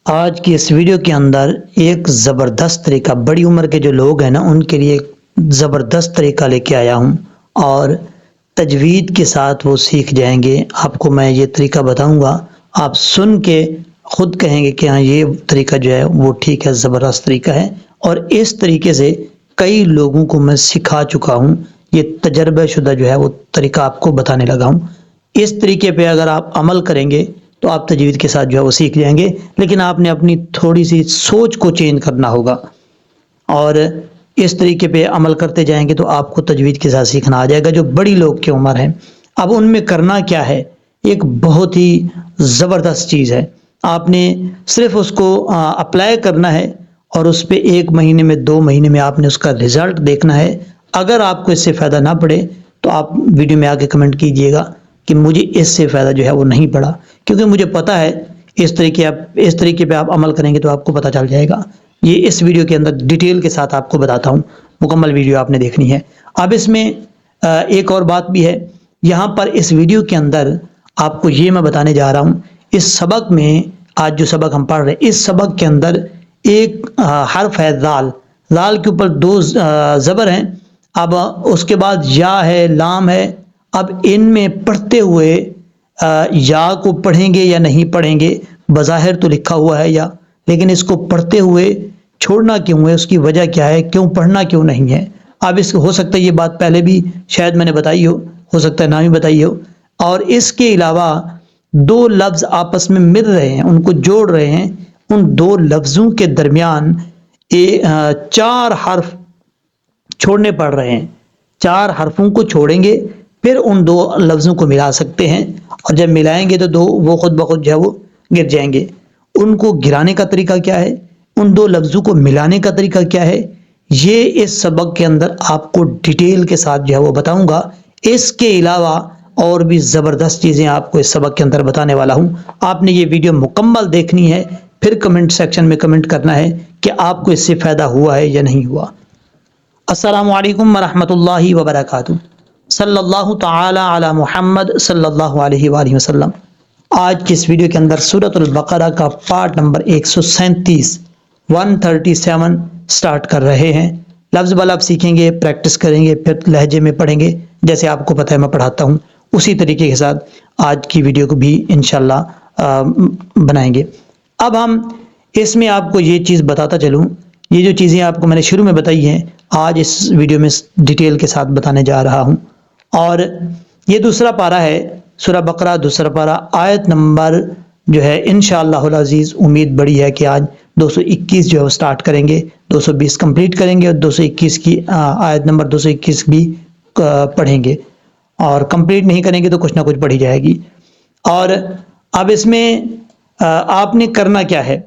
آج کی اس ویڈیو کے اندر ایک زبردست طریقہ، بڑی عمر کے جو لوگ ہیں نا ان کے لیے ایک زبردست طریقہ لے کے آیا ہوں، اور تجوید کے ساتھ وہ سیکھ جائیں گے۔ آپ کو میں یہ طریقہ بتاؤں گا، آپ سن کے خود کہیں گے کہ ہاں یہ طریقہ جو ہے وہ ٹھیک ہے، زبردست طریقہ ہے۔ اور اس طریقے سے کئی لوگوں کو میں سکھا چکا ہوں، یہ تجربہ شدہ جو ہے وہ طریقہ آپ کو بتانے لگا ہوں۔ اس طریقے پہ اگر آپ عمل کریں گے تو آپ تجوید کے ساتھ جو ہے وہ سیکھ جائیں گے، لیکن آپ نے اپنی تھوڑی سی سوچ کو چینج کرنا ہوگا، اور اس طریقے پہ عمل کرتے جائیں گے تو آپ کو تجوید کے ساتھ سیکھنا آ جائے گا۔ جو بڑی لوگ کی عمر ہے، اب ان میں کرنا کیا ہے، ایک بہت ہی زبردست چیز ہے۔ آپ نے صرف اس کو اپلائی کرنا ہے، اور اس پہ 1 مہینے میں 2 مہینے میں آپ نے اس کا رزلٹ دیکھنا ہے۔ اگر آپ کو اس سے فائدہ نہ پڑے تو آپ ویڈیو میں آگے کمنٹ کیجئے گا کہ مجھے اس سے فائدہ جو ہے وہ نہیں پڑا، کیونکہ مجھے پتہ ہے اس طریقے پہ آپ عمل کریں گے تو آپ کو پتہ چل جائے گا۔ یہ اس ویڈیو کے اندر ڈیٹیل کے ساتھ آپ کو بتاتا ہوں، مکمل ویڈیو آپ نے دیکھنی ہے۔ اب اس میں ایک اور بات بھی ہے، یہاں پر اس ویڈیو کے اندر آپ کو یہ میں بتانے جا رہا ہوں، اس سبق میں آج جو سبق ہم پڑھ رہے ہیں، اس سبق کے اندر ایک حرف ہے ذال، ذال کے اوپر 2 زبر ہیں، اب اس کے بعد یا ہے، لام ہے۔ اب ان میں پڑھتے ہوئے یا کو پڑھیں گے یا نہیں پڑھیں گے، بظاہر تو لکھا ہوا ہے یا، لیکن اس کو پڑھتے ہوئے چھوڑنا کیوں ہے، اس کی وجہ کیا ہے، کیوں پڑھنا کیوں نہیں ہے۔ اب اس ہو سکتا ہے یہ بات پہلے بھی شاید میں نے بتائی ہو سکتا ہے نہ بھی بتائی ہو۔ اور اس کے علاوہ 2 لفظ آپس میں مل رہے ہیں، ان کو جوڑ رہے ہیں، ان 2 لفظوں کے درمیان 4 حرف چھوڑنے پڑ رہے ہیں۔ 4 حرفوں کو چھوڑیں گے، پھر ان 2 لفظوں کو ملا سکتے ہیں، اور جب ملائیں گے تو وہ خود بخود جو ہے وہ گر جائیں گے۔ ان کو گرانے کا طریقہ کیا ہے، ان 2 لفظوں کو ملانے کا طریقہ کیا ہے، یہ اس سبق کے اندر آپ کو ڈیٹیل کے ساتھ جو ہے وہ بتاؤں گا۔ اس کے علاوہ اور بھی زبردست چیزیں آپ کو اس سبق کے اندر بتانے والا ہوں۔ آپ نے یہ ویڈیو مکمل دیکھنی ہے، پھر کمنٹ سیکشن میں کمنٹ کرنا ہے کہ آپ کو اس سے فائدہ ہوا ہے یا نہیں ہوا۔ السلام علیکم ورحمۃ اللہ وبرکاتہ۔ صلی اللہ تعالی علی محمد صلی اللہ علیہ وآلہ وسلم۔ آج کی اس ویڈیو کے اندر سورۃ البقرہ کا پارٹ نمبر 137 سٹارٹ کر رہے ہیں۔ لفظ بلفظ سیکھیں گے، پریکٹس کریں گے، پھر لہجے میں پڑھیں گے، جیسے آپ کو پتہ ہے میں پڑھاتا ہوں اسی طریقے کے ساتھ آج کی ویڈیو کو بھی انشاءاللہ بنائیں گے۔ اب ہم اس میں آپ کو یہ چیز بتاتا چلوں، یہ جو چیزیں آپ کو میں نے شروع میں بتائی ہیں آج اس ویڈیو میں ڈیٹیل کے ساتھ بتانے جا رہا ہوں۔ اور یہ دوسرا پارہ ہے سورہ بقرہ، دوسرا پارہ، آیت نمبر جو ہے انشاءاللہ العزیز امید بڑی ہے کہ آج 221 جو ہے وہ سٹارٹ کریں گے، 220 کمپلیٹ کریں گے، اور 221 کی آیت نمبر 221 بھی پڑھیں گے، اور کمپلیٹ نہیں کریں گے تو کچھ نہ کچھ پڑھی جائے گی۔ اور اب اس میں آپ نے کرنا کیا ہے،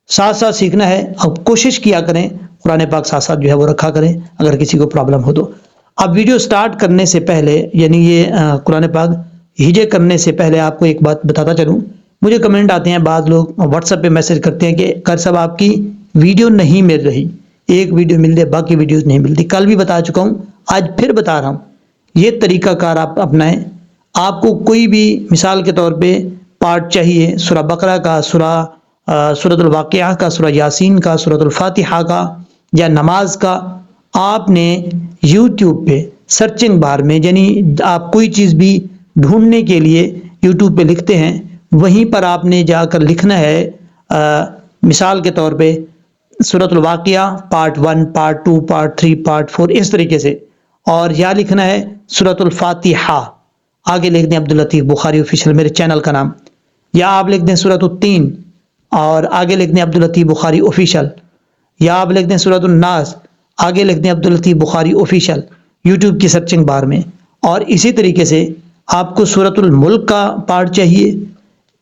ساتھ ساتھ سیکھنا ہے۔ اب کوشش کیا کریں قرآن پاک ساتھ ساتھ جو ہے وہ رکھا کریں اگر کسی کو پرابلم ہو تو۔ اب ویڈیو سٹارٹ کرنے سے پہلے، یعنی یہ قرآن پاک ہجے کرنے سے پہلے آپ کو ایک بات بتاتا چلوں، مجھے کمنٹ آتے ہیں، بعض لوگ واٹس ایپ پہ میسج کرتے ہیں کہ قاری صاحب آپ کی ویڈیو نہیں مل رہی، ایک ویڈیو مل رہی باقی ویڈیوز نہیں ملتی۔ کل بھی بتا چکا ہوں، آج پھر بتا رہا ہوں، یہ طریقہ کار آپ اپنائیں۔ آپ کو کوئی بھی مثال کے طور پہ پارٹ چاہیے سورہ بقرہ کا، سورۃ الواقعہ کا، سورہ یاسین کا، سورۃ الفاتحہ کا، یا نماز کا، آپ نے یوٹیوب پہ سرچنگ بار میں، یعنی آپ کوئی چیز بھی ڈھونڈنے کے لیے یوٹیوب پہ لکھتے ہیں، وہیں پر آپ نے جا کر لکھنا ہے مثال کے طور پہ سورۃ الواقعہ پارٹ 1، پارٹ 2، پارٹ 3، پارٹ 4، اس طریقے سے، اور یا لکھنا ہے سورۃ الفاتحہ، آگے لکھ دیں عبداللطیف بخاری آفیشیل میرے چینل کا نام، یا آپ لکھ دیں سورۃ التین اور آگے لکھ دیں عبداللطیف بخاری آفیشیل، یا آپ لکھ دیں سورۃ الناس، آگے لکھ دیں عبداللطیف بخاری آفیشیل یوٹیوب کی سرچنگ بار میں۔ اور اسی طریقے سے آپ کو سورۃ الملک کا پارٹ چاہیے،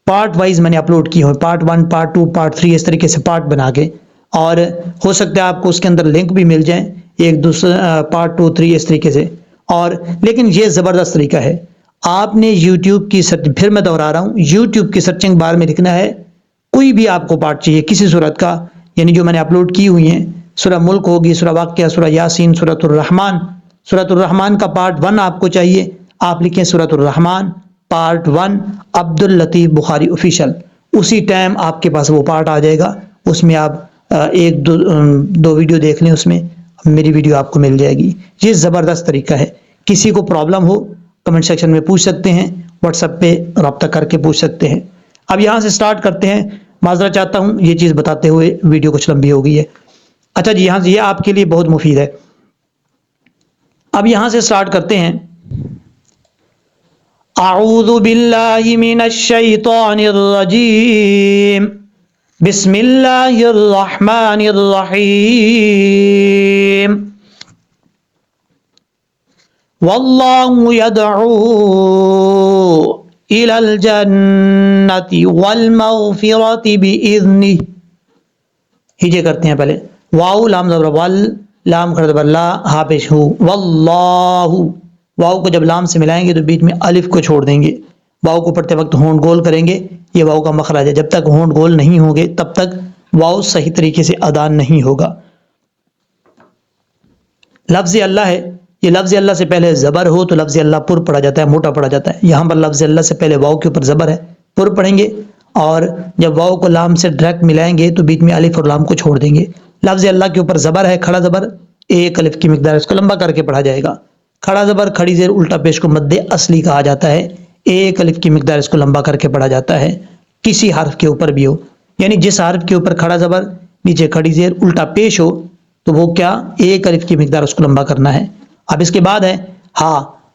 پارٹ وائز میں نے اپلوڈ کی ہوں، پارٹ 1، پارٹ 2، پارٹ 3، اس طریقے سے پارٹ بنا کے، اور ہو سکتا ہے آپ کو اس کے اندر لنک بھی مل جائیں، ایک دوسرا پارٹ 2، 3 اس طریقے سے۔ اور لیکن یہ زبردست طریقہ ہے، آپ نے یوٹیوب کی پھر میں دوہرا رہا ہوں، یوٹیوب کی سرچنگ بار میں لکھنا ہے کوئی بھی آپ کو پارٹ چاہیے کسی صورت کا، یعنی جو میں نے اپلوڈ کی ہوئی ہیں، سورہ ملک ہوگی، سورہ واقعہ، سورہ یاسین، سورۃ الرحمن۔ سورۃ الرحمن کا پارٹ 1 آپ کو چاہیے، آپ لکھیں سورۃ الرحمن پارٹ 1 عبداللطیف بخاری آفیشیل، اسی ٹائم آپ کے پاس وہ پارٹ آ جائے گا. اس میں آپ ایک دو ویڈیو دیکھ لیں، اس میں میری ویڈیو آپ کو مل جائے گی. یہ زبردست طریقہ ہے. کسی کو پرابلم ہو کمنٹ سیکشن میں پوچھ سکتے ہیں، واٹس ایپ پہ رابطہ کر کے پوچھ سکتے ہیں. اب یہاں سے سٹارٹ کرتے ہیں. معذرت چاہتا ہوں یہ چیز بتاتے ہوئے ویڈیو کچھ لمبی ہو گئی ہے. اچھا جی، یہاں سے یہ آپ کے لیے بہت مفید ہے. اب یہاں سے سٹارٹ کرتے ہیں. اعوذ باللہ من الشیطان الرجیم، بسم اللہ الرحمن الرحیم. واللہ یدعو الی الجنۃ والمغفرۃ بإذنہ. ہجے کرتے ہیں پہلے. واو لام زبر ول، لام کھڑا زبر لا، ہا پیش ہو. واللہ، واو کو جب لام سے ملائیں گے تو بیچ میں الف کو چھوڑ دیں گے. واو کو پڑھتے وقت ہونٹ گول کریں گے. یہ واو کا مخرج ہے. جب تک ہونٹ گول نہیں ہوں گے تب تک واو صحیح طریقے سے ادا نہیں ہوگا. لفظ اللہ ہے. یہ لفظ اللہ سے پہلے زبر ہو تو لفظ اللہ پر پڑھا جاتا ہے، موٹا پڑھا جاتا ہے. یہاں پر لفظ اللہ سے پہلے واو کے اوپر زبر ہے، پر پڑھیں گے. اور جب واو کو لام سے ڈائریکٹ ملائیں گے تو بیچ میں الف اور لام کو چھوڑ دیں گے. لفظ اللہ کے اوپر زبر ہے، کھڑا زبر، ایک الف کی مقدار، اس کو لمبا کر کے پڑھا جائے گا. کھڑا زبر کھڑی زیر الٹا پیش کو مد اصلی کہا جاتا ہے. ایک الف کی مقدار، اس کو لمبا کر کے پڑھا جاتا ہے. کسی حرف کے اوپر بھی ہو، یعنی جس حرف کے اوپر کھڑا زبر نیچے کھڑی زیر الٹا پیش ہو تو وہ کیا، ایک الف کی مقدار اس کو لمبا کرنا ہے. اب اس کے بعد ہے ہا،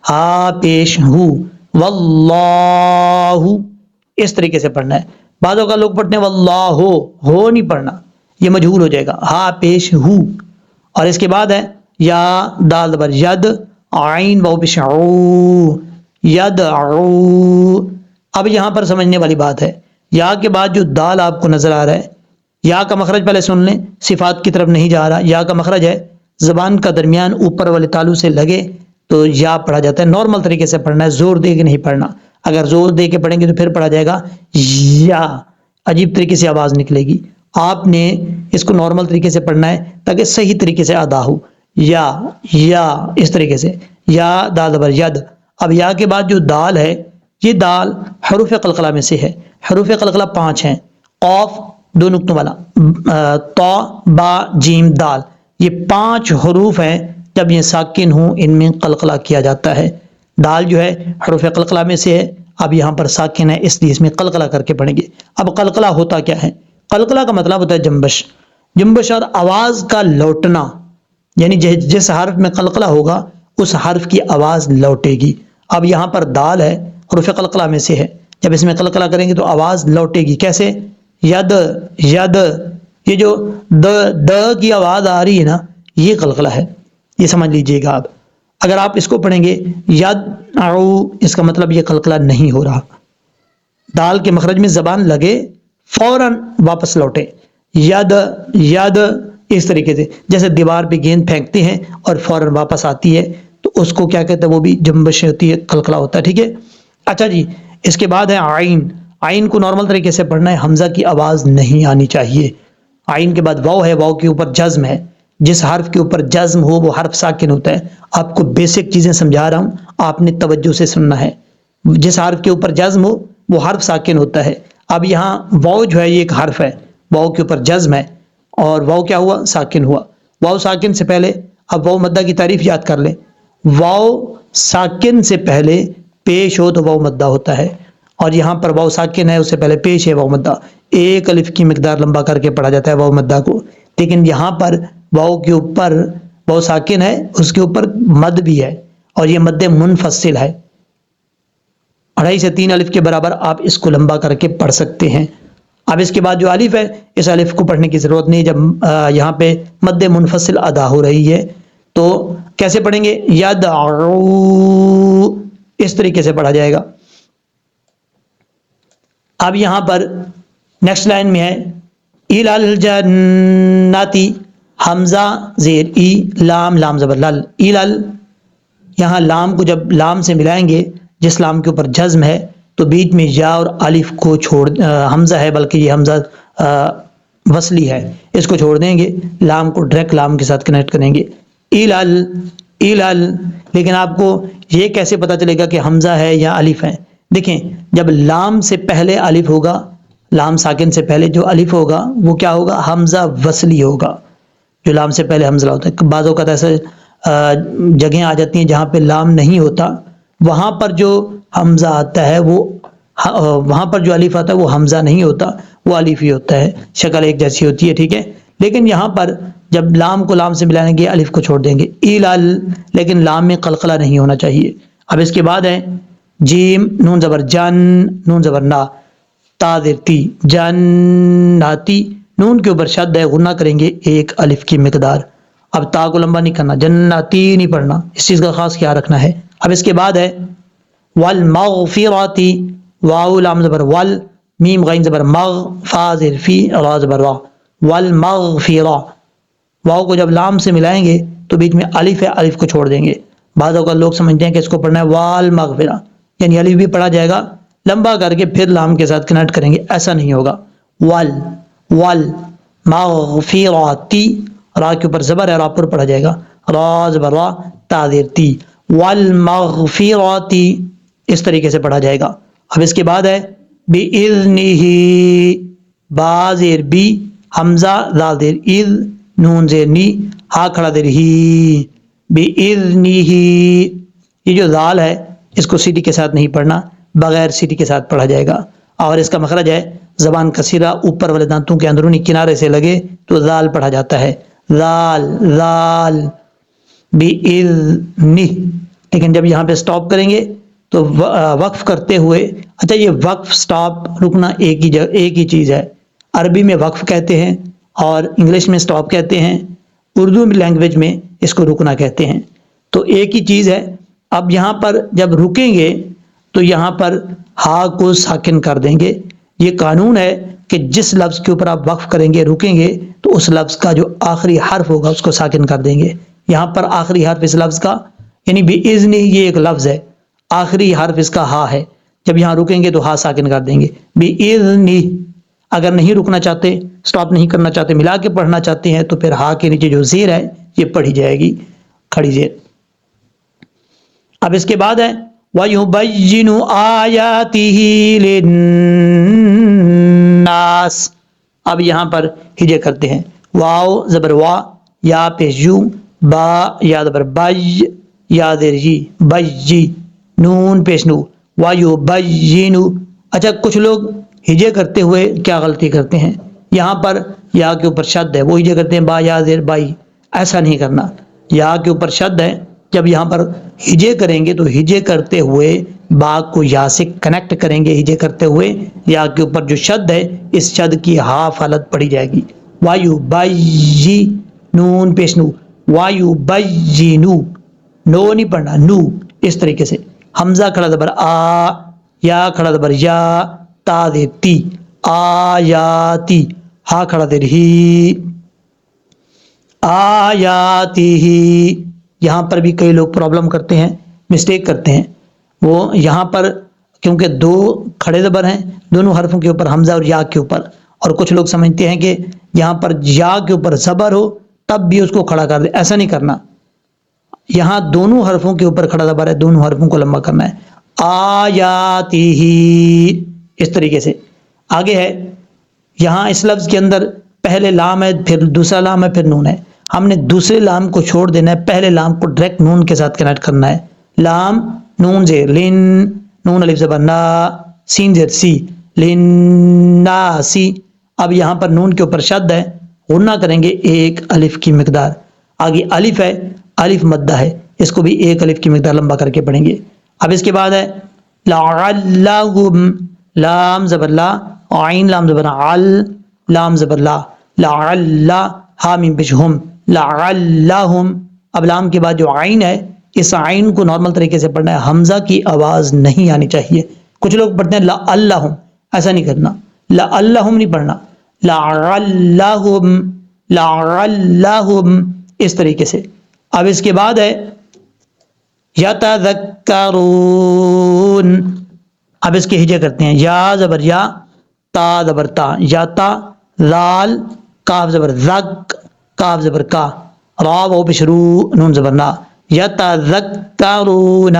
ہا پیش ہو. واللہ، اس طریقے سے پڑھنا ہے. بعضوں کا لوگ پڑھتے ہیں واللہ ہو نہیں پڑھنا، یہ مجہول ہو جائے گا. ہا پیش ہو. اور اس کے بعد ہے یا، دال زبر ید، عین واو پیش عو، ید عو. اب یہاں پر سمجھنے والی بات ہے، یا کے بعد جو دال آپ کو نظر آ رہا ہے، یا کا مخرج پہلے سن لیں. صفات کی طرف نہیں جا رہا. یا کا مخرج ہے زبان کا درمیان اوپر والے تالو سے لگے تو یا پڑھا جاتا ہے. نارمل طریقے سے پڑھنا ہے، زور دے کے نہیں پڑھنا. اگر زور دے کے پڑھیں گے تو پھر پڑھا جائے گا یا، عجیب طریقے سے آواز نکلے گی. آپ نے اس کو نارمل طریقے سے پڑھنا ہے تاکہ صحیح طریقے سے ادا ہو. یا، اس طریقے سے. یا دال زبر ید. اب یا کے بعد جو دال ہے، یہ دال حروف قلقلہ میں سے ہے. حروف قلقلہ 5 ہیں. قاف دو نقطوں والا، تا با جیم دال، یہ 5 حروف ہیں. جب یہ ساکن ہوں ان میں قلقلہ کیا جاتا ہے. دال جو ہے حروف قلقلہ میں سے ہے. اب یہاں پر ساکن ہے اس لیے اس میں قلقلہ کر کے پڑھیں گے. اب قلقلہ ہوتا کیا ہے؟ قلقلہ کا مطلب ہوتا ہے جنبش. جنبش اور آواز کا لوٹنا، یعنی جس حرف میں قلقلہ ہوگا اس حرف کی آواز لوٹے گی. اب یہاں پر دال ہے، حروف قلقلہ میں سے ہے. جب اس میں قلقلہ کریں گے تو آواز لوٹے گی. کیسے؟ ید، ید. یہ جو د کی آواز آ رہی ہے نا، یہ قلقلہ ہے. یہ سمجھ لیجئے گا آپ. اگر آپ اس کو پڑھیں گے ید عو، اس کا مطلب یہ قلقلہ نہیں ہو رہا. دال کے مخرج میں زبان لگے فوراً واپس لوٹے. ید، ید، اس طریقے سے. جیسے دیوار پہ گیند پھینکتے ہیں اور فوراً واپس آتی ہے تو اس کو کیا کہتے ہیں؟ وہ بھی جنبش ہوتی ہے، قلقلہ ہوتا ہے. ٹھیک ہے. اچھا جی، اس کے بعد ہے عین. عین کو نارمل طریقے سے پڑھنا ہے، حمزہ کی آواز نہیں آنی چاہیے. عین کے بعد واو ہے، واو کے اوپر جزم ہے. جس حرف کے اوپر جزم ہو وہ حرف ساکن ہوتا ہے. آپ کو بیسک چیزیں سمجھا رہا ہوں، آپ نے توجہ سے سننا ہے. جس حرف کے اوپر جزم ہو وہ حرف ساکن ہوتا ہے. اب یہاں واو جو ہے یہ ایک حرف ہے، واو کے اوپر جزم ہے اور واو کیا ہوا؟ ساکن ہوا. واو ساکن سے پہلے، اب واو مدہ کی تعریف یاد کر لیں. واو ساکن سے پہلے پیش ہو تو واو مدہ ہوتا ہے، اور یہاں پر واو ساکن ہے اس سے پہلے پیش ہے واو مدہ. ایک الف کی مقدار لمبا کر کے پڑھا جاتا ہے واو مدہ کو. لیکن یہاں پر واو کے اوپر واو ساکن ہے، اس کے اوپر مد بھی ہے اور یہ مد منفصل ہے. 2.5 سے 3 الف کے برابر آپ اس کو لمبا کر کے پڑھ سکتے ہیں. اب اس کے بعد جو الف ہے، اس الف کو پڑھنے کی ضرورت نہیں. جب یہاں پہ مد منفصل ادا ہو رہی ہے تو کیسے پڑھیں گے؟ یدعو، اس طریقے سے پڑھا جائے گا. اب یہاں پر نیکسٹ لائن میں ہے الی الجنتی، حمزہ زیر ای، لام، لام زبر لل، الی. یہاں لام کو جب لام سے ملائیں گے، جس لام کے اوپر جزم ہے تو بیچ میں یا اور الف کو چھوڑ، حمزہ ہے بلکہ یہ حمزہ وصلی ہے، اس کو چھوڑ دیں گے. لام کو ڈائریکٹ لام کے ساتھ کنیکٹ کریں گے. الی. لیکن آپ کو یہ کیسے پتا چلے گا کہ حمزہ ہے یا الف ہے؟ دیکھیں، جب لام سے پہلے الف ہوگا، لام ساکن سے پہلے جو الف ہوگا وہ کیا ہوگا؟ حمزہ وصلی ہوگا. جو لام سے پہلے حمزہ ہوتا ہے، بعض اوقات ایسے جگہیں آ جاتی ہیں جہاں پہ لام نہیں ہوتا، وہاں پر جو حمزہ آتا ہے وہ وہاں پر جو الف آتا ہے وہ حمزہ نہیں ہوتا، وہ الف ہی ہوتا ہے، شکل ایک جیسی ہوتی ہے. ٹھیک ہے، لیکن یہاں پر جب لام کو لام سے ملائیں گے الف کو چھوڑ دیں گے، ایلال، لیکن لام میں قلقلہ نہیں ہونا چاہیے. اب اس کے بعد ہے جیم نون زبر جن، نون زبر نا، تا زیر تی، جناتی، نون کے اوپر شد ہے، غنہ کریں گے ایک الف کی مقدار. اب تا کو لمبا نہیں کرنا، جناتی نہیں پڑھنا، اس چیز کا خاص خیال رکھنا ہے. اب اس کے بعد ہے والمغفراتی، واو لام زبر ول، میم غین زبر مغ، فا زیر فی، را زبر وا، والمغفرہ. واو کو جب لام سے ملائیں گے تو بیچ میں الف ہے، الف کو چھوڑ دیں گے. بعض اوقات لوگ سمجھتے ہیں کہ اس کو پڑھنا ہے والمغفرہ، یعنی الف بھی پڑھا جائے گا، لمبا کر کے پھر لام کے ساتھ کنیکٹ کریں گے، ایسا نہیں ہوگا. والمغفراتی، را کے اوپر زبر ہے، را پر پڑھا جائے گا، را زبر را، تا زیر تی، والمغفراتی، اس طریقے سے پڑھا جائے گا. اب اس کے بعد ہے بِإِذْنِهِ، با زیر بی، حمزہ زال زیر اذ، نون زیر نی، ہا کھڑا زیر ہی، بِإِذْنِهِ. یہ جو زال ہے اس کو سیٹی کے ساتھ نہیں پڑھنا، بغیر سیٹی کے ساتھ پڑھا جائے گا. اور اس کا مخرج ہے زبان کا سرا اوپر والے دانتوں کے اندرونی کنارے سے لگے تو زال پڑھا جاتا ہے، زال زال، بِإِذْنِهِ. لیکن جب یہاں پہ سٹاپ کریں گے تو وقف کرتے ہوئے، اچھا یہ وقف سٹاپ رکنا ایک ہی چیز ہے. عربی میں وقف کہتے ہیں اور انگلش میں سٹاپ کہتے ہیں، اردو لینگویج میں اس کو رکنا کہتے ہیں، تو ایک ہی چیز ہے. اب یہاں پر جب رکیں گے تو یہاں پر ہا کو ساکن کر دیں گے. یہ قانون ہے کہ جس لفظ کے اوپر آپ وقف کریں گے، رکیں گے، تو اس لفظ کا جو آخری حرف ہوگا اس کو ساکن کر دیں گے. یہاں پر آخری حرف اس لفظ کا یعنی بِإِذْنِ، یہ ایک لفظ ہے، آخری حرف اس کا ہا ہے، جب یہاں رکیں گے تو ہا ساکن کر دیں گے، بِإِذْنِ. اگر نہیں رکنا چاہتے، سٹاپ نہیں کرنا چاہتے، ملا کے پڑھنا چاہتے ہیں تو پھر ہا کے نیچے جو زیر ہے یہ پڑھی جائے گی، کھڑی زیر. اب اس کے بعد ہے وَيُبَيِّنُ آيَاتِهِ لِلنَّاسِ. اب یہاں پر ہجے کرتے ہیں، واو زبر وا، یا پیش یو، با یا زبر بج، یا زیر جی، بج جی، نون پیش نو، وَيُبَيِّنُ. اچھا کچھ لوگ ہجے کرتے ہوئے کیا غلطی کرتے ہیں، یہاں پر یا کے اوپر شد ہے، وہ ہجے کرتے ہیں با یا زیر بائی، ایسا نہیں کرنا. یا کے اوپر شد ہے، جب یہاں پر ہجے کریں گے تو ہجے کرتے ہوئے با کو یا سے کنیکٹ کریں گے، ہجے کرتے ہوئے یا کے اوپر جو شد ہے اس شد کی ہاف حالت پڑھی جائے گی. وایوبیی، نون پیش نو، وایوبیینو، نو نہیں پڑھنا، نو، اس طریقے سے. حمزہ کھڑا زبر آ، یا کھڑا زبر یا، تا دیر تی، آیاتی، ہا کھڑا دیر ہی، آیاتی ہی. یہاں پر بھی کئی لوگ پرابلم کرتے ہیں، مسٹیک کرتے ہیں. وہ یہاں پر کیونکہ دو کھڑے زبر ہیں دونوں حرفوں کے اوپر، حمزہ اور یا کے اوپر، اور کچھ لوگ سمجھتے ہیں کہ یہاں پر یا کے اوپر زبر ہو تب بھی اس کو کھڑا کر دے، ایسا نہیں کرنا. یہاں دونوں حرفوں کے اوپر کھڑا زبر ہے، دونوں حرفوں کو لمبا کرنا ہے. آیاتی ہی، اس طریقے سے. آگے ہے یہاں اس لفظ کے اندر پہلے لام ہے، پھر دوسرا لام ہے، پھر نون ہے. ہم نے دوسرے لام کو چھوڑ دینا ہے، پہلے لام کو ڈائریکٹ نون کے ساتھ کنیکٹ کرنا ہے. لام نون زیر لن، نون الف زبر نا، سین زیر سی، لناسی. اب یہاں پر نون کے اوپر شد ہے، غنہ کریں گے ایک الف کی مقدار. آگے الف ہے، الف مدہ ہے، اس کو بھی ایک الف کی مقدار لمبا کر کے پڑھیں گے. اب اس کے بعد ہے لعلہم، لام زبر لا، عین لام زبر عل، لام زبر لا، لعل، ہا میم پیش ہم، لعلہم. اب لام کے بعد جو عین ہے اس عین کو نارمل طریقے سے پڑھنا ہے، حمزہ کی آواز نہیں آنی چاہیے. کچھ لوگ پڑھتے ہیں لعلہم، ایسا نہیں کرنا، لعلہم نہیں پڑھنا، لعلہم، لعلہم، اس طریقے سے. اب اس کے بعد ہے یتذکرون. اب اس کے ہجے کرتے ہیں، یا زبر یا، تا زبر تا، یا تا، لال، کاف زبر زک، کاف زبر کا، را و پیش رو، نون زبر نا، یتذکرون.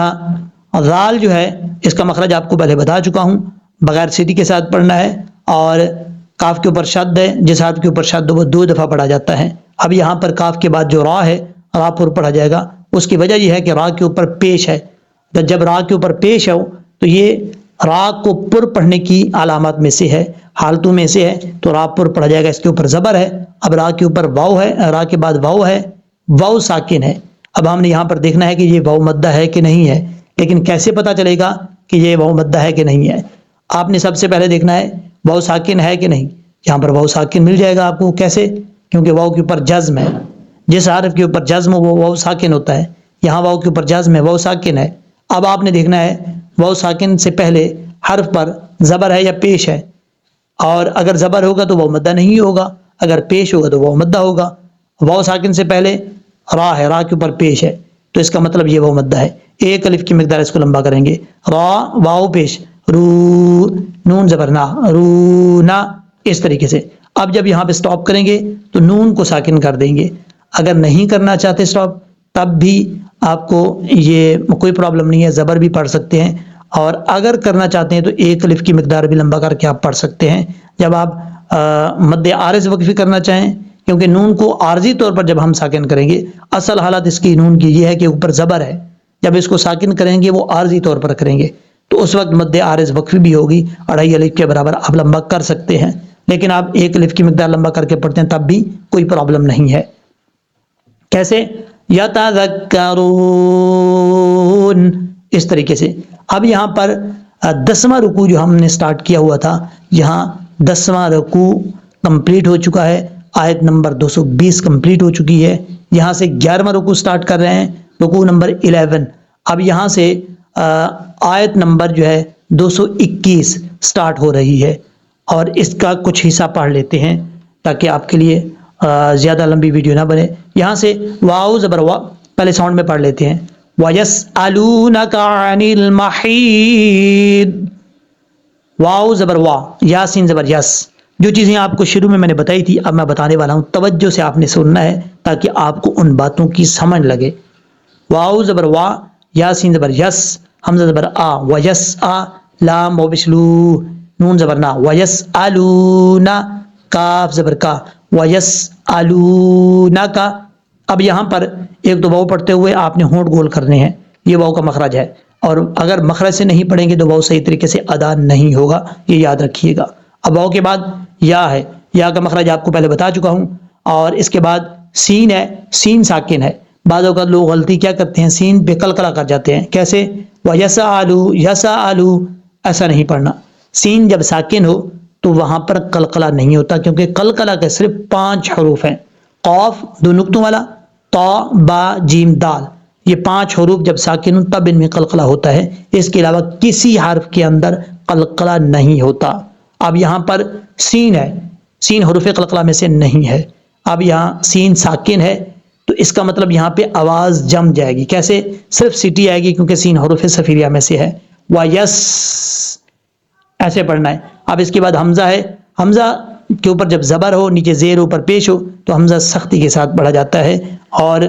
زال جو ہے اس کا مخرج آپ کو پہلے بتا چکا ہوں، بغیر سیٹی کے ساتھ پڑھنا ہے اور کاف کے اوپر شد ہے، جس حرف کے اوپر شد وہ 2 دفعہ پڑھا جاتا ہے۔ اب یہاں پر کاف کے بعد جو را ہے، را پر پڑھا جائے گا، اس کی وجہ یہ ہے کہ را کے اوپر پیش ہے، تو جب را کے اوپر پیش ہو تو یہ را کو پر پڑھنے کی علامات میں سے ہے، حالتوں میں سے ہے، تو را پر پڑھا جائے گا۔ اس کے اوپر زبر ہے، اب را کے اوپر واو ہے، را کے بعد واو ہے، واو ساکن ہے۔ اب ہم نے یہاں پر دیکھنا ہے کہ یہ واو مدہ ہے کہ نہیں ہے، لیکن کیسے پتا چلے گا کہ یہ واو مدہ ہے کہ نہیں ہے؟ آپ نے سب سے پہلے دیکھنا ہے واو ساکن ہے کہ نہیں۔ یہاں پر واو ساکن مل جائے گا آپ کو، کیسے؟ کیونکہ واو کے اوپر جزم ہے، جس حرف کے اوپر جزم ہو وہ واو ساکن ہوتا ہے، یہاں واو کے اوپر جزم ہے، واو ساکن ہے۔ اب آپ نے دیکھنا ہے واو ساکن سے پہلے حرف پر زبر ہے یا پیش ہے، اور اگر زبر ہوگا تو واو مدہ نہیں ہوگا، اگر پیش ہوگا تو واو مدہ ہوگا۔ واو ساکن سے پہلے را ہے، را کے اوپر پیش ہے، تو اس کا مطلب یہ واو مدہ ہے۔ ایک الف کی مقدار اس کو لمبا کریں گے، را واو پیش، رو نون زبر نا، رو نا، اس طریقے سے۔ اب جب یہاں پہ سٹاپ کریں گے تو نون کو ساکن کر دیں گے۔ اگر نہیں کرنا چاہتے سٹاپ تب بھی آپ کو یہ کوئی پرابلم نہیں ہے، زبر بھی پڑھ سکتے ہیں، اور اگر کرنا چاہتے ہیں تو ایک الف کی مقدار بھی لمبا کر کے آپ پڑھ سکتے ہیں جب آپ مد عارض وقفی کرنا چاہیں، کیونکہ نون کو عارضی طور پر جب ہم ساکن کریں گے، اصل حالت اس کی نون کی یہ ہے کہ اوپر زبر ہے، جب اس کو ساکن کریں گے وہ عارضی طور پر کریں گے تو اس وقت مد عارض وقفی بھی ہوگی، 2.5 الف کے برابر آپ لمبا کر سکتے ہیں، لیکن آپ ایک الف کی مقدار لمبا کر کے پڑھتے ہیں تب بھی کوئی پرابلم نہیں ہے۔ کیسے؟ یتذکرون، اس طریقے سے۔ اب یہاں پر 10واں رکوع جو ہم نے سٹارٹ کیا ہوا تھا، یہاں 10واں رکوع کمپلیٹ ہو چکا ہے، آیت نمبر 220 کمپلیٹ ہو چکی ہے۔ یہاں سے 11واں رکوع سٹارٹ کر رہے ہیں، رکوع نمبر 11۔ اب یہاں سے آیت نمبر جو ہے 221 سٹارٹ ہو رہی ہے، اور اس کا کچھ حصہ پڑھ لیتے ہیں تاکہ آپ کے لیے زیادہ لمبی ویڈیو نہ بنے۔ یہاں سے واو زبر وا، پہلے ساؤنڈ میں پڑھ لیتے ہیں، وَيَسْأَلُونَكَ عَنِ الْمَحِيضِ، واو زبر وا، یاسین زبر یس۔ جو چیزیں آپ کو شروع میں نے بتائی تھی اب میں بتانے والا ہوں، توجہ سے آپ نے سننا ہے تاکہ آپ کو ان باتوں کی سمجھ لگے۔ واو زبر وا، یاسین زبر یس، حمزہ زبر آ، ویس آ، لام و بشلو، نون زبر نا، وَيَسْأَلُونَ، کاف زبر کا، وَيَسْأَلُونَكَ۔ اب یہاں پر ایک تو واو پڑھتے ہوئے آپ نے ہونٹ گول کرنے ہیں، یہ واو کا مخرج ہے، اور اگر مخرج سے نہیں پڑھیں گے تو واو صحیح طریقے سے ادا نہیں ہوگا، یہ یاد رکھیے گا۔ اب واو کے بعد یا ہے، یا کا مخرج آپ کو پہلے بتا چکا ہوں، اور اس کے بعد سین ہے، سین ساکن ہے۔ بعض اوقات لوگ غلطی کیا کرتے ہیں، سین پہ قلقلہ کر جاتے ہیں، کیسے؟ وَيَسَأَلُ، یَسَأَلُ، ایسا نہیں پڑھنا۔ سین جب ساکن ہو تو وہاں پر قلقلہ نہیں ہوتا، کیونکہ قلقلہ کے صرف 5 حروف ہیں، قاف 2 نقطوں والا، تا با جیم دال، یہ 5 حروف جب ساکن ہوں تب ان میں قلقلہ ہوتا ہے، اس کے علاوہ کسی حرف کے اندر قلقلہ نہیں ہوتا۔ اب یہاں پر سین ہے، سین حروف قلقلہ میں سے نہیں ہے، اب یہاں سین ساکن ہے تو اس کا مطلب یہاں پہ آواز جم جائے گی، کیسے؟ صرف سٹی آئے گی کیونکہ سین حروف صفیریہ میں سے ہے، وَيَس، ایسے پڑھنا ہے۔ اب اس کے بعد حمزہ ہے، حمزہ کے اوپر جب زبر ہو، نیچے زیر اوپر پیش ہو تو حمزہ سختی کے ساتھ پڑھا جاتا ہے، اور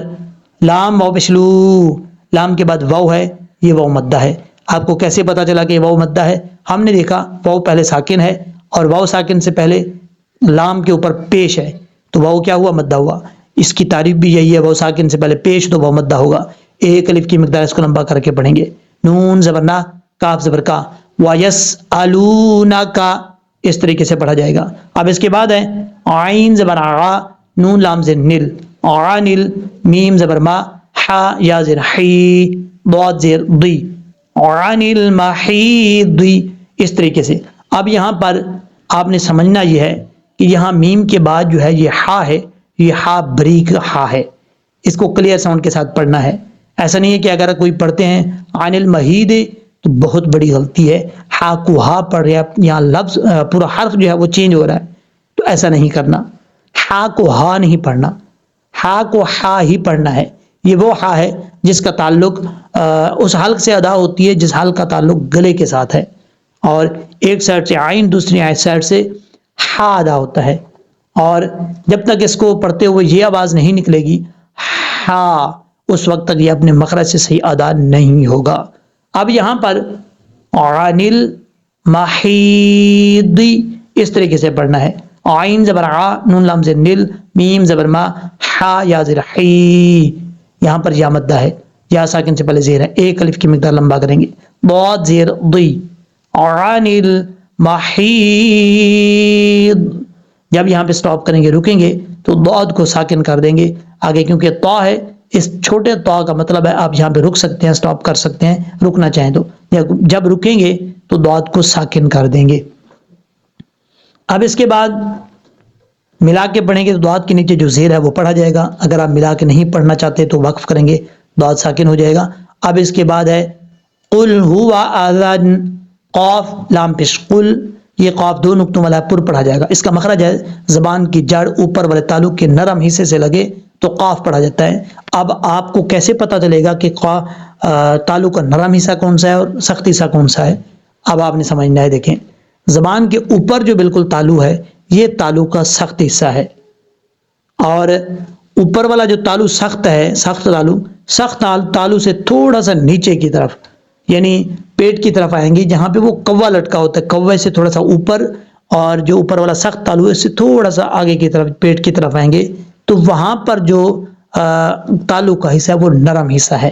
لام واو پشلو، لام کے بعد واو ہے، یہ واو مدہ ہے۔ آپ کو کیسے پتا چلا کہ یہ واو مدہ ہے؟ ہم نے دیکھا واو پہلے ساکن ہے، اور واو ساکن سے پہلے لام کے اوپر پیش ہے، تو واو کیا ہوا؟ مدہ ہوا۔ اس کی تعریف بھی یہی ہے، واو ساکن سے پہلے پیش تو واو مدہ ہوگا۔ ایک الف کی مقدار اس کو لمبا کر کے پڑھیں گے، نون زبر نا، کاف زبر کا، وَيَسْأَلُونَكَ، اس طریقے سے پڑھا جائے گا۔ اب اس کے بعد ہے عین زبر آ، نون لام زیر نل، عانل، میم زبر ما، حا یا زیر حی، ضاد زیر ضی، عن المحیض، اس طریقے سے۔ اب یہاں پر آپ نے سمجھنا یہ ہے کہ یہاں میم کے بعد جو ہے یہ ہا ہے، یہ ہا بریک ہا ہے، اس کو کلیئر ساؤنڈ کے ساتھ پڑھنا ہے۔ ایسا نہیں ہے کہ اگر کوئی پڑھتے ہیں عن المحیض تو بہت بڑی غلطی ہے، ہا کو ہا پڑھ رہا ہے، یہاں لفظ پورا حرف جو ہے وہ چینج ہو رہا ہے، تو ایسا نہیں کرنا، ہا کو ہا نہیں پڑھنا، ہا کو ہا ہی پڑھنا ہے۔ یہ وہ ہا ہے جس کا تعلق اس حلق سے ادا ہوتی ہے جس حلق کا تعلق گلے کے ساتھ ہے، اور ایک سائڈ سے عین، دوسری سائڈ سے ہا ادا ہوتا ہے، اور جب تک اس کو پڑھتے ہوئے یہ آواز نہیں نکلے گی ہا، اس وقت تک یہ اپنے مخرج سے صحیح ادا نہیں ہوگا۔ اب یہاں پر عن المحیض، اس طریقے سے پڑھنا ہے. عین زبر آ، نون لام زیر نل، میم زبر ما، حا یا زیر حی. یہاں پر یا مدہ ہے، یا ساکن سے پہلے زیر ہے، ایک الف کی مقدار لمبا کریں گے. ضاد زیر ضی. عن المحیض، جب یہاں پہ سٹاپ کریں گے، رکیں گے تو ضاد کو ساکن کر دیں گے آگے، کیونکہ طا ہے. اس چھوٹے طا کا مطلب ہے آپ یہاں پہ رک سکتے ہیں، سٹاپ کر سکتے ہیں رکنا چاہیں تو. جب رکیں گے تو ضاد کو ساکن کر دیں گے. اب اس کے بعد ملا کے پڑھیں گے تو ضاد کے نیچے جو زیر ہے وہ پڑھا جائے گا. اگر آپ ملا کے نہیں پڑھنا چاہتے تو وقف کریں گے، ضاد ساکن ہو جائے گا. اب اس کے بعد ہے قل هو اذن، قاف لام پیش قل، یہ قاف دو نقطوں والا پر پڑھا جائے گا. اس کا مخرج ہے زبان کی جڑ اوپر والے تعلق کے نرم حصے سے لگے تو قاف پڑھا جاتا ہے. اب آپ کو کیسے پتہ چلے گا کہ تعلق کا نرم حصہ کون سا ہے اور سخت حصہ کون سا ہے؟ اب آپ نے سمجھنا ہے. دیکھیں زبان کے اوپر جو بالکل تالو ہے یہ تالو کا سخت حصہ ہے، اور اوپر والا جو تالو سخت ہے، سخت تالو سے تھوڑا سا نیچے کی طرف، یعنی پیٹ کی طرف آئیں گے جہاں پہ وہ کوا لٹکا ہوتا ہے، کوے سے تھوڑا سا اوپر، اور جو اوپر والا سخت تالو ہے اس سے تھوڑا سا آگے کی طرف پیٹ کی طرف آئیں گے تو وہاں پر جو تالو کا حصہ ہے وہ نرم حصہ ہے.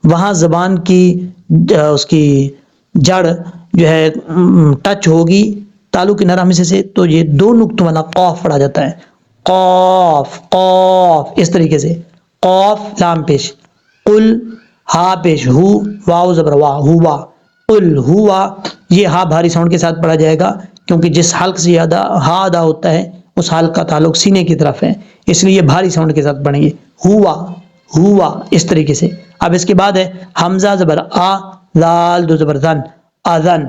وہاں زبان کی اس کی جڑ جو ہے ٹچ ہوگی تالو کے نرم حصے سے، تو یہ دو نقطوں والا قاف پڑھا جاتا ہے. قاف قاف اس طریقے سے، قاف لام پیش قل، ہا پیش ہو، واو زبر وا، ہوا، قل ہوا. یہ ہا بھاری ساؤنڈ کے ساتھ پڑھا جائے گا کیونکہ جس حلق سے ہا ادا ہوتا ہے اس حلق کا تعلق سینے کی طرف ہے، اس لیے بھاری ساؤنڈ کے ساتھ پڑھیں گے. ہوا ہوا اس طریقے سے. اب اس کے بعد ہے حمزہ زبر آ، لال دو زبر ذن، اذن.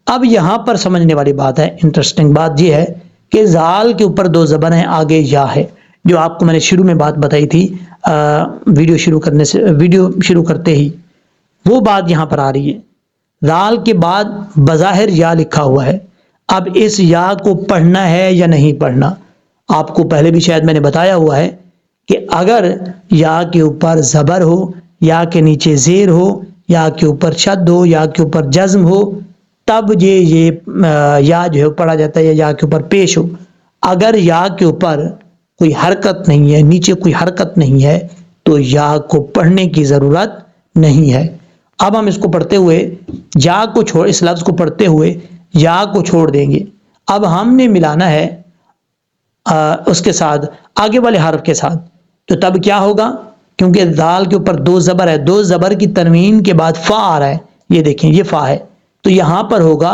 اب یہاں پر سمجھنے والی بات ہے، انٹرسٹنگ بات یہ ہے کہ زال کے اوپر دو زبر ہیں، آگے یا ہے، جو آپ کو میں نے شروع میں بات بتائی تھی ویڈیو شروع کرتے ہی، وہ بات یہاں پر آ رہی ہے. زال کے بعد بظاہر یا لکھا ہوا ہے. اب اس یا کو پڑھنا ہے یا نہیں پڑھنا؟ آپ کو پہلے بھی شاید میں نے بتایا ہوا ہے کہ اگر یا کے اوپر زبر ہو، یا کے نیچے زیر ہو، یا کے اوپر شد ہو، یا کے اوپر جزم ہو، تب یہ یا جو ہے پڑھا جاتا ہے، یا کے اوپر پیش ہو. اگر یا کے اوپر کوئی حرکت نہیں ہے، نیچے کوئی حرکت نہیں ہے، تو یا کو پڑھنے کی ضرورت نہیں ہے. اب ہم اس کو پڑھتے ہوئے یا کو چھوڑ، اس لفظ کو پڑھتے ہوئے یا کو چھوڑ دیں گے. اب ہم نے ملانا ہے اس کے ساتھ آگے والے حرف کے ساتھ، تو تب کیا ہوگا؟ کیونکہ دال کے اوپر دو زبر ہے، دو زبر کی تنوین کے بعد فا آ رہا ہے، یہ دیکھیں یہ فا ہے، تو یہاں پر ہوگا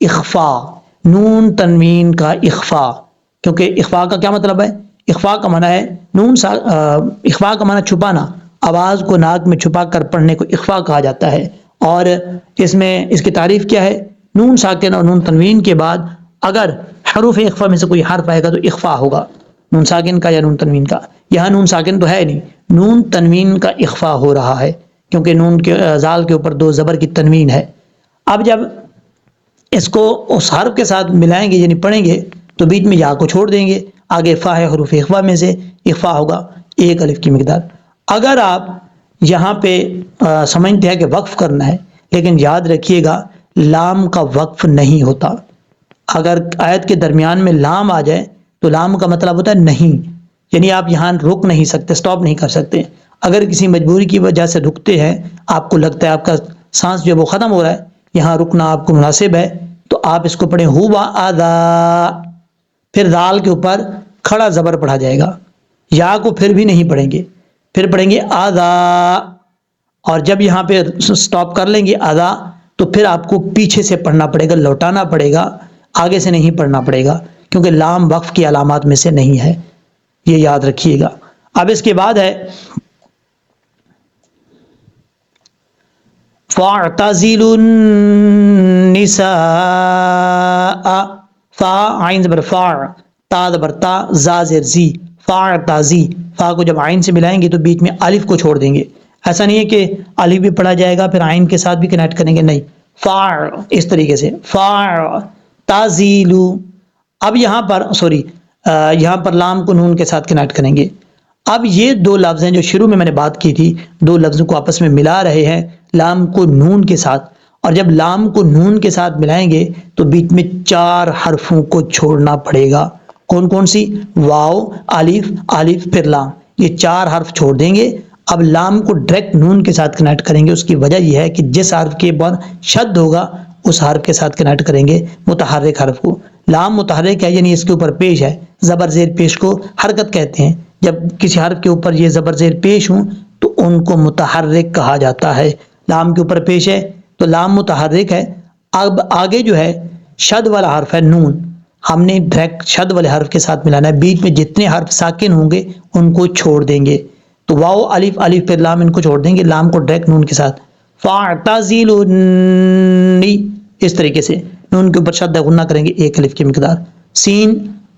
اخفا، نون تنوین کا اخفا. کیونکہ اخفا کا کیا مطلب ہے؟ اخفا کا معنی ہے اخفا کا معنی چھپانا، آواز کو ناک میں چھپا کر پڑھنے کو اخفا کہا جاتا ہے. اور اس کی تعریف کیا ہے؟ نون ساکن اور نون تنوین کے بعد اگر حروف اخفا میں سے کوئی حرف آئے گا تو اخفا ہوگا، نون ساکن کا یا نون تنوین کا. یہاں نون ساکن تو ہے نہیں، نون تنوین کا اخفا ہو رہا ہے کیونکہ نون کے زال کے اوپر دو زبر کی تنوین ہے. اب جب اس کو اس حرف کے ساتھ ملائیں گے یعنی پڑھیں گے تو بیچ میں یا کو چھوڑ دیں گے، آگے فا ہے، حروف اخفا میں سے اخفا ہوگا ایک الف کی مقدار. اگر آپ یہاں پہ سمجھتے ہیں کہ وقف کرنا ہے، لیکن یاد رکھیے گا لام کا وقف نہیں ہوتا. اگر آیت کے درمیان میں لام آ جائے تو لام کا مطلب ہوتا ہے نہیں، یعنی آپ یہاں رک نہیں سکتے، سٹاپ نہیں کر سکتے. اگر کسی مجبوری کی وجہ سے رکتے ہیں، آپ کو لگتا ہے آپ کا سانس جو ہے وہ ختم ہو رہا ہے، یہاں رکنا آپ کو مناسب ہے، تو آپ اس کو پڑھیں ہوا اذا، پھر دال کے اوپر کھڑا زبر پڑھا جائے گا. یا کو پھر بھی نہیں پڑھیں گے، پھر پڑھیں گے اذا، اور جب یہاں پہ سٹاپ کر لیں گے اذا تو پھر آپ کو پیچھے سے پڑھنا پڑے گا، لوٹانا پڑے گا، آگے سے نہیں پڑھنا پڑے گا کیونکہ لام وقف کی علامات میں سے نہیں ہے، یہ یاد رکھیے گا. اب اس کے بعد ہے فَاعْتَزِلُوا النِّسَاءَ، فا عین زبر فا، تا زبر تا، زا زیر زی، فاعتزی. فا کو جب عین سے ملائیں گے تو بیچ میں الف کو چھوڑ دیں گے. ایسا نہیں ہے کہ الف بھی پڑھا جائے گا پھر عین کے ساتھ بھی کنیکٹ کریں گے، نہیں، فا اس طریقے سے فا تازیلو. اب یہاں پر لام کو نون کے ساتھ کنیکٹ کریں گے. اب یہ دو لفظ ہیں جو شروع میں نے بات کی تھی، دو لفظوں کو آپس میں ملا رہے ہیں لام کو نون کے ساتھ، اور جب لام کو نون کے ساتھ ملائیں گے تو بیچ میں 4 حرفوں کو چھوڑنا پڑے گا. کون کون سی؟ واو، الف، الف پھر لام، یہ 4 حرف چھوڑ دیں گے. اب لام کو ڈائریکٹ نون کے ساتھ کنیکٹ کریں گے. اس کی وجہ یہ ہے کہ جس حرف کے بعد شد ہوگا اس حرف کے ساتھ کنیکٹ کریں گے متحرک حرف کو. لام متحرک ہے یعنی اس کے اوپر پیش ہے، زبر زیر پیش کو حرکت کہتے ہیں. جب کسی حرف کے اوپر یہ زبر زیر پیش ہوں تو ان کو متحرک کہا جاتا ہے. لام کے اوپر پیش ہے تو لام متحرک ہے. اب آگے جو ہے شد والا حرف ہے نون، ہم نے ڈائریکٹ شد والے حرف کے ساتھ ملانا ہے. بیچ میں جتنے حرف ساکن ہوں گے ان کو چھوڑ دیں گے. تو واو، الف، الف پھر لام، ان کو چھوڑ دیں گے. لام کو ڈائریکٹ نون کے ساتھ فاعتزلونی، اس طریقے سے نون کے اوپر شد غنہ کریں گے 1 الف کی مقدار. سین،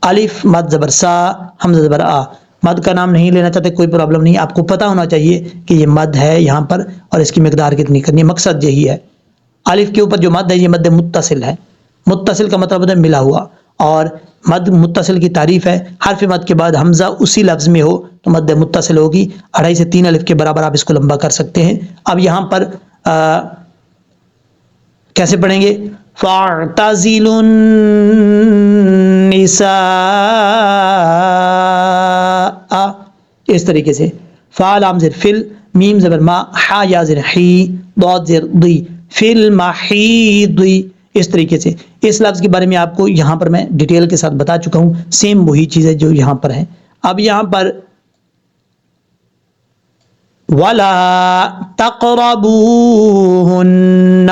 الف مد زبر سا، حمزہ زبر آ. مد کا نام نہیں لینا چاہتے کوئی پرابلم نہیں، آپ کو پتا ہونا چاہیے کہ یہ مد ہے یہاں پر اور اس کی مقدار کتنی کرنی ہے، مقصد یہی ہے. الف کے اوپر جو مد ہے یہ مد متصل ہے. متصل کا مطلب ہے ملا ہوا، اور مد متصل کی تعریف ہے حرف مد کے بعد حمزہ اسی لفظ میں ہو تو مد متصل ہوگی. 2.5 سے 3 الف کے برابر آپ اس کو لمبا کر سکتے ہیں. اب یہاں پر کیسے پڑھیں گے؟ فَاعْتَزِلُوا النِّسَاءَ، اس طریقے سے. فا لام زیر فل، میم زبر ما، حا یا زیر حی، ضاد زیر ضی، فل محیض. اس طریقے سے اس لفظ کے بارے میں آپ کو یہاں پر میں ڈیٹیل کے ساتھ بتا چکا ہوں. سیم وہی چیز ہے جو یہاں پر ہے. اب یہاں پر وَلَا تَقْرَبُوهُنَّ،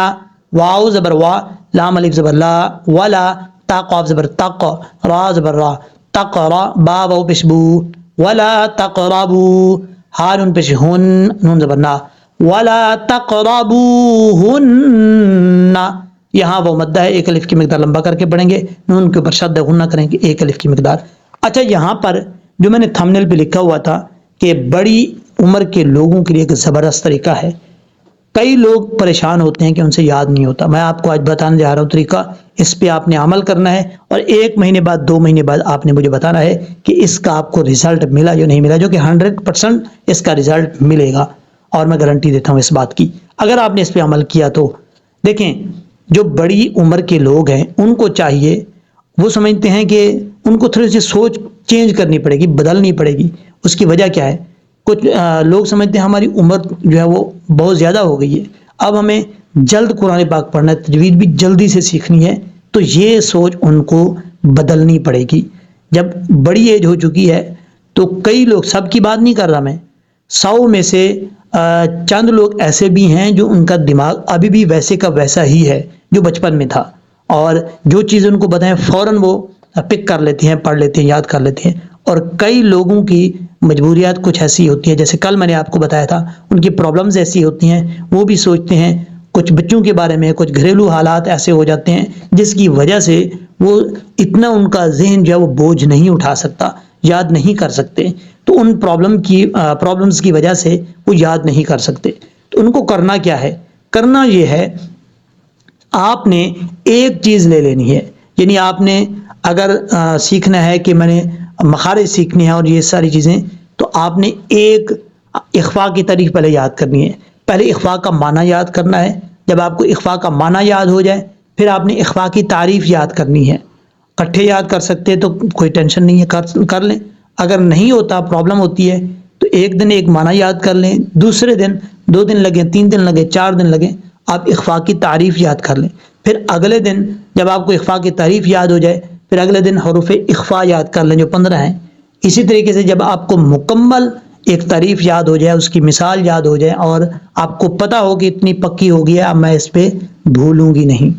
واو زبر وا، لام الف زبر لا، ولا، تا قاف زبر تق، را زبر را، تقرا، با واو پیش بو، ولا تقربو، ہا نون پیش ہن، نون زبر نا، ولا تقربوهن. یہاں وہ مدہ ہے 1 الف کی مقدار لمبا کر کے پڑھیں گے. نون کے اوپر شد غنہ کریں گے 1 الف کی مقدار. اچھا یہاں پر جو میں نے تھمبنیل پہ لکھا ہوا تھا کہ بڑی عمر کے لوگوں کے لیے ایک زبردست طریقہ ہے. کئی لوگ پریشان ہوتے ہیں کہ ان سے یاد نہیں ہوتا. میں آپ کو آج بتانے جا رہا ہوں طریقہ، اس پہ آپ نے عمل کرنا ہے اور 1 مہینے بعد 2 مہینے بعد آپ نے مجھے بتانا ہے کہ اس کا آپ کو رزلٹ ملا یا نہیں ملا، جو کہ 100% اس کا رزلٹ ملے گا اور میں گارنٹی دیتا ہوں اس بات کی اگر آپ نے اس پہ عمل کیا تو. دیکھیں جو بڑی عمر کے لوگ ہیں ان کو چاہیے، وہ سمجھتے ہیں کہ ان کو تھوڑی سی سوچ چینج کرنی پڑے گی، بدلنی پڑے گی. اس کی وجہ کیا ہے؟ کچھ لوگ سمجھتے ہیں ہماری عمر جو ہے وہ بہت زیادہ ہو گئی ہے، اب ہمیں جلد قرآن پاک پڑھنا ہے، تجوید بھی جلدی سے سیکھنی ہے. تو یہ سوچ ان کو بدلنی پڑے گی. جب بڑی ایج ہو چکی ہے تو کئی لوگ، سب کی بات نہیں کر رہا میں، 100 میں سے چند لوگ ایسے بھی ہیں جو ان کا دماغ ابھی بھی ویسے کا ویسا ہی ہے جو بچپن میں تھا، اور جو چیز ان کو بتائیں فوراً وہ پک کر لیتے ہیں، پڑھ لیتے ہیں، یاد کر لیتے ہیں. اور کئی لوگوں کی مجبوریات کچھ ایسی ہوتی ہیں، جیسے کل میں نے آپ کو بتایا تھا ان کی پرابلمز ایسی ہوتی ہیں، وہ بھی سوچتے ہیں کچھ بچوں کے بارے میں، کچھ گھریلو حالات ایسے ہو جاتے ہیں جس کی وجہ سے وہ اتنا ان کا ذہن جو ہے وہ بوجھ نہیں اٹھا سکتا، یاد نہیں کر سکتے. تو ان پرابلمز کی وجہ سے وہ یاد نہیں کر سکتے. تو ان کو کرنا کیا ہے؟ کرنا یہ ہے آپ نے ایک چیز لے لینی ہے. یعنی آپ نے اگر سیکھنا ہے کہ میں نے مخارج سیکھنے ہیں اور یہ ساری چیزیں، تو آپ نے ایک اخفاء کی تاریخ پہلے یاد کرنی ہے. پہلے اخفاء کا معنی یاد کرنا ہے. جب آپ کو اخفاء کا معنی یاد ہو جائے پھر آپ نے اخفاء کی تعریف یاد کرنی ہے. اکٹھے یاد کر سکتے ہیں تو کوئی ٹینشن نہیں ہے، کر لیں. اگر نہیں ہوتا، پرابلم ہوتی ہے، تو ایک دن ایک معنی یاد کر لیں، دوسرے دن 2 دن لگیں، 3 دن لگیں، 4 دن لگیں، آپ اخفاء کی تعریف یاد کر لیں. پھر اگلے دن جب آپ کو اخفاء کی تعریف یاد ہو جائے پھر اگلے دن حروف اخفاء یاد کر لیں جو 15 ہیں. اسی طریقے سے جب آپ کو مکمل ایک تعریف یاد ہو جائے، اس کی مثال یاد ہو جائے اور آپ کو پتا ہو کہ اتنی پکی ہو گیا اب میں اس پہ بھولوں گی نہیں،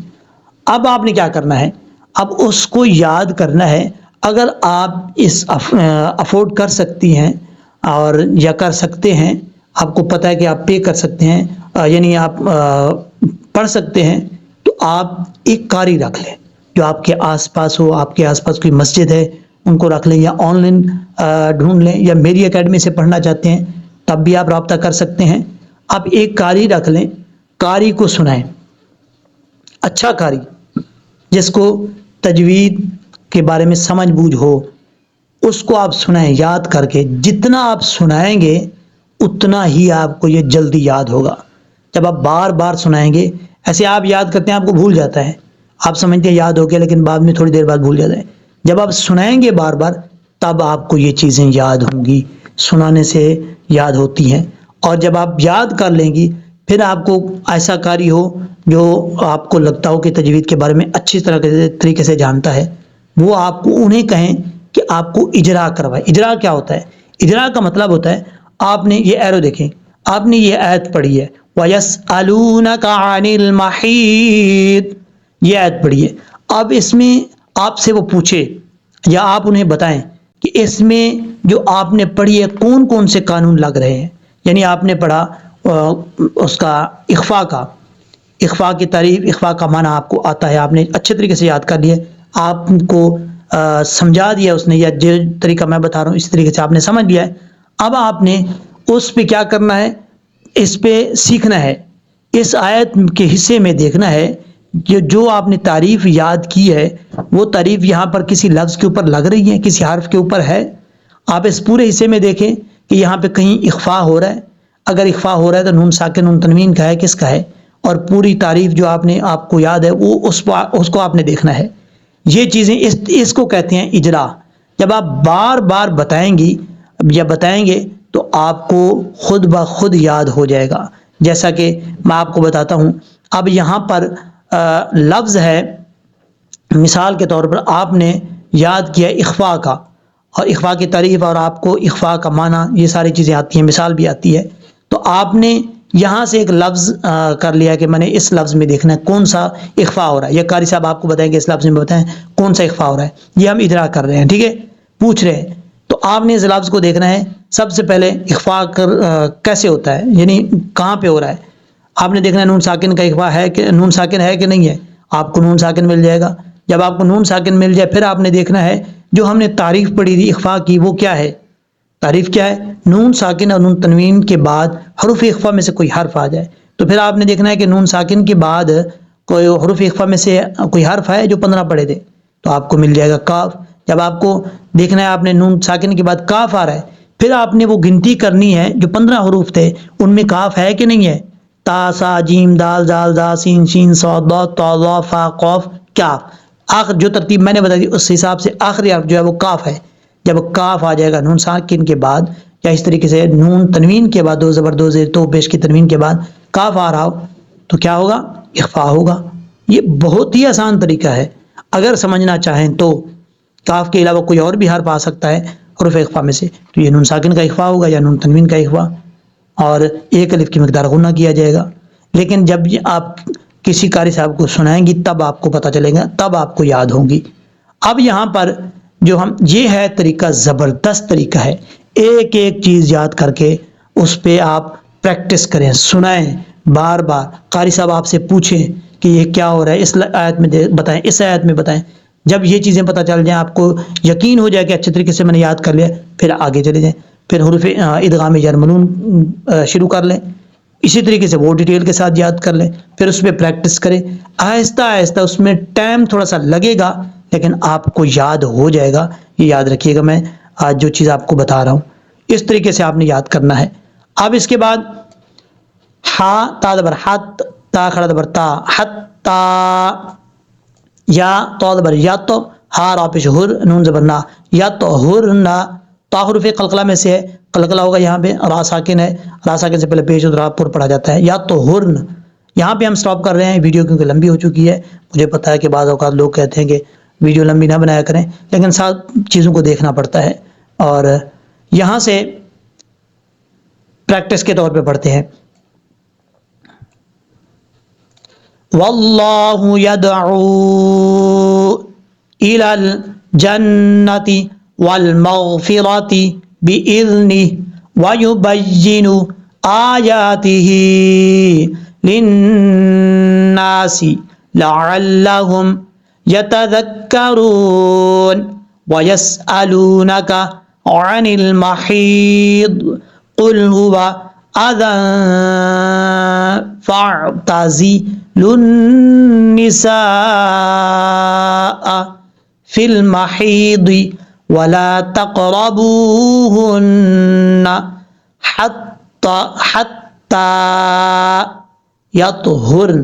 اب آپ نے کیا کرنا ہے؟ اب اس کو یاد کرنا ہے. اگر آپ اس افورڈ کر سکتی ہیں اور یا کر سکتے ہیں، آپ کو پتہ ہے کہ آپ پے کر سکتے ہیں، یعنی آپ پڑھ سکتے ہیں، تو آپ ایک قاری رکھ لیں جو آپ کے آس پاس ہو. آپ کے آس پاس کوئی مسجد ہے ان کو رکھ لیں، یا آن لائن ڈھونڈ لیں، یا میری اکیڈمی سے پڑھنا چاہتے ہیں تب بھی آپ رابطہ کر سکتے ہیں. آپ ایک قاری رکھ لیں، قاری کو سنائیں، اچھا قاری جس کو تجوید کے بارے میں سمجھ بوجھ ہو، اس کو آپ سنائیں یاد کر کے. جتنا آپ سنائیں گے اتنا ہی آپ کو یہ جلدی یاد ہوگا. جب آپ بار بار سنائیں گے ایسے آپ یاد کرتے ہیں آپ کو بھول جاتا ہے، آپ سمجھتے ہیں یاد ہو گیا لیکن بعد میں تھوڑی دیر بعد بھول جاتا ہے۔ جب آپ سنائیں گے بار بار تب آپ کو یہ چیزیں یاد ہوں گی، سنانے سے یاد ہوتی ہیں۔ اور جب آپ یاد کر لیں گی پھر آپ کو ایسا قاری ہو جو آپ کو لگتا ہو کہ تجوید کے بارے میں اچھی طریقے سے جانتا ہے، وہ آپ کو انہیں کہیں کہ آپ کو اجرا کروائے۔ اجرا کیا ہوتا ہے؟ اجرا کا مطلب ہوتا ہے آپ نے یہ ایرو دیکھیں، آپ نے یہ آیت پڑھی ہے وَيَسْأَلُونَكَ عَنِ الْمَحِيضِ، یہ آیت پڑھی ہے، اب اس میں آپ سے وہ پوچھے یا آپ انہیں بتائیں کہ اس میں جو آپ نے پڑھی ہے کون کون سے قانون لگ رہے ہیں۔ یعنی آپ نے پڑھا اس کا اخفاء کا، اخفاء کی تعریف، اخفاء کا معنی آپ کو آتا ہے، آپ نے اچھے طریقے سے یاد کر لیا، آپ کو سمجھا دیا اس نے، یا جو طریقہ میں بتا رہا ہوں اس طریقے سے آپ نے سمجھ لیا ہے۔ اب آپ نے اس پہ کیا کرنا ہے؟ اس پہ سیکھنا ہے، اس آیت کے حصے میں دیکھنا ہے کہ جو آپ نے تعریف یاد کی ہے وہ تعریف یہاں پر کسی لفظ کے اوپر لگ رہی ہے، کسی حرف کے اوپر ہے۔ آپ اس پورے حصے میں دیکھیں کہ یہاں پہ کہیں اخفاء ہو رہا ہے، اگر اخفاء ہو رہا ہے تو نون ساکن نون تنوین کا ہے، کس کا ہے؟ اور پوری تعریف جو آپ کو یاد ہے وہ اس کو آپ نے دیکھنا ہے۔ یہ چیزیں اس کو کہتے ہیں اجرا۔ جب آپ بار بار بتائیں گی یا بتائیں گے تو آپ کو خود بخود یاد ہو جائے گا۔ جیسا کہ میں آپ کو بتاتا ہوں، اب یہاں پر لفظ ہے، مثال کے طور پر آپ نے یاد کیا اخفاء کا، اور اخفاء کی تعریف، اور آپ کو اخفاء کا معنی، یہ ساری چیزیں آتی ہیں، مثال بھی آتی ہے، تو آپ نے یہاں سے ایک لفظ کر لیا کہ میں نے اس لفظ میں دیکھنا ہے کون سا اخفاء ہو رہا ہے، یا قاری صاحب آپ کو بتائیں کہ اس لفظ میں بتائیں کون سا اخفاء ہو رہا ہے، یہ ہم اجرا کر رہے ہیں، ٹھیک ہے، پوچھ رہے ہیں، تو آپ نے اس لفظ کو دیکھنا ہے۔ سب سے پہلے اخفاء کیسے ہوتا ہے، یعنی کہاں پہ ہو رہا ہے، آپ نے دیکھنا ہے نون ساکن کا اخفاء ہے کہ نون ساکن ہے کہ نہیں ہے، آپ کو نون ساکن مل جائے گا۔ جب آپ کو نون ساکن مل جائے پھر آپ نے دیکھنا ہے جو ہم نے تعریف پڑھی تھی اخفاء کی وہ کیا ہے، تعریف کیا ہے؟ نون ساکن اور نون تنوین کے بعد حروف اخفاء میں سے کوئی حرف آ جائے، تو پھر آپ نے دیکھنا ہے کہ نون ساکن کے بعد کوئی حروف اخفاء میں سے کوئی حرف ہے جو 15 پڑھے تھے، تو آپ کو مل جائے گا کاف۔ جب آپ کو دیکھنا ہے آپ نے نون ساکن کے بعد کاف آ رہا ہے، پھر آپ نے وہ گنتی کرنی ہے جو 15 حروف تھے ان میں کاف ہے کہ نہیں ہے، تا سا جیم دال زال زا سین شین صاد ضاد طا ظا فا قاف کاف، آخر جو ترتیب میں نے بتا دی اس حساب سے آخری حرف جو ہے وہ کاف ہے۔ جب کاف آ جائے گا نون ساکن کے بعد، یا اس طریقے سے نون تنوین کے بعد، دو زبر دو زیر تو پیش کی تنوین کے بعد کاف آ رہا ہو تو کیا ہوگا؟ اخفاء ہوگا۔ یہ بہت ہی آسان طریقہ ہے، اگر سمجھنا چاہیں تو کاف کے علاوہ کوئی اور بھی حرف آ سکتا ہے حروف اخفاء میں سے، تو یہ نون ساکن کا اخفاء ہوگا یا نون تنوین کا اخفاء، اور ایک الف کی مقدار غنہ کیا جائے گا۔ لیکن جب آپ کسی قاری صاحب کو سنائیں گی تب آپ کو پتہ چلے گا، تب آپ کو یاد ہوں گی۔ اب یہاں پر جو یہ ہے طریقہ، زبردست طریقہ ہے، ایک ایک چیز یاد کر کے اس پہ آپ پریکٹس کریں، سنائیں بار بار، قاری صاحب آپ سے پوچھیں کہ یہ کیا ہو رہا ہے، اس آیت میں بتائیں، اس آیت میں بتائیں۔ جب یہ چیزیں پتہ چل جائیں، آپ کو یقین ہو جائے کہ اچھے طریقے سے میں نے یاد کر لیا، پھر آگے چلے جائیں، پھر حروف ادغام یرملون شروع کر لیں، اسی طریقے سے وہ ڈیٹیل کے ساتھ یاد کر لیں، پھر اس پہ پریکٹس کریں، آہستہ آہستہ، اس میں ٹائم تھوڑا سا لگے گا لیکن آپ کو یاد ہو جائے گا۔ یہ یاد رکھیے گا، میں آج جو چیز آپ کو بتا رہا ہوں اس طریقے سے آپ نے یاد کرنا ہے۔ اب اس کے بعد ہا تا زبر حت، تا کھڑا زبر تا، حتا، یا تو زبر یا، تو ہا را پیش ہر، نون زبر نا، یا تو ہر نا، تا حروف قلقلہ میں سے ہے، قلقلہ ہوگا یہاں پہ، را ساکن ہے، را ساکن سے پہلے پیش را پر پڑھا جاتا ہے، یا تو ہرن۔ یہاں پہ ہم سٹاپ کر رہے ہیں، ویڈیو کیونکہ لمبی ہو چکی ہے، مجھے پتا ہے کہ بعض اوقات لوگ کہتے ہیں کہ ویڈیو لمبی نہ بنایا کریں، لیکن ساتھ چیزوں کو دیکھنا پڑتا ہے، اور یہاں سے پریکٹس کے طور پہ پڑھتے ہیں۔ واللہ یدعو الی الجنۃ والمغفرۃ بإذنہ ویبین آیاتہ للناس لعلہم یتذکرون ویسألونک عن المحیض قل هو اذى فاعتزلوا النساء في المحيض ولا تقربوهن حتى يطهرن۔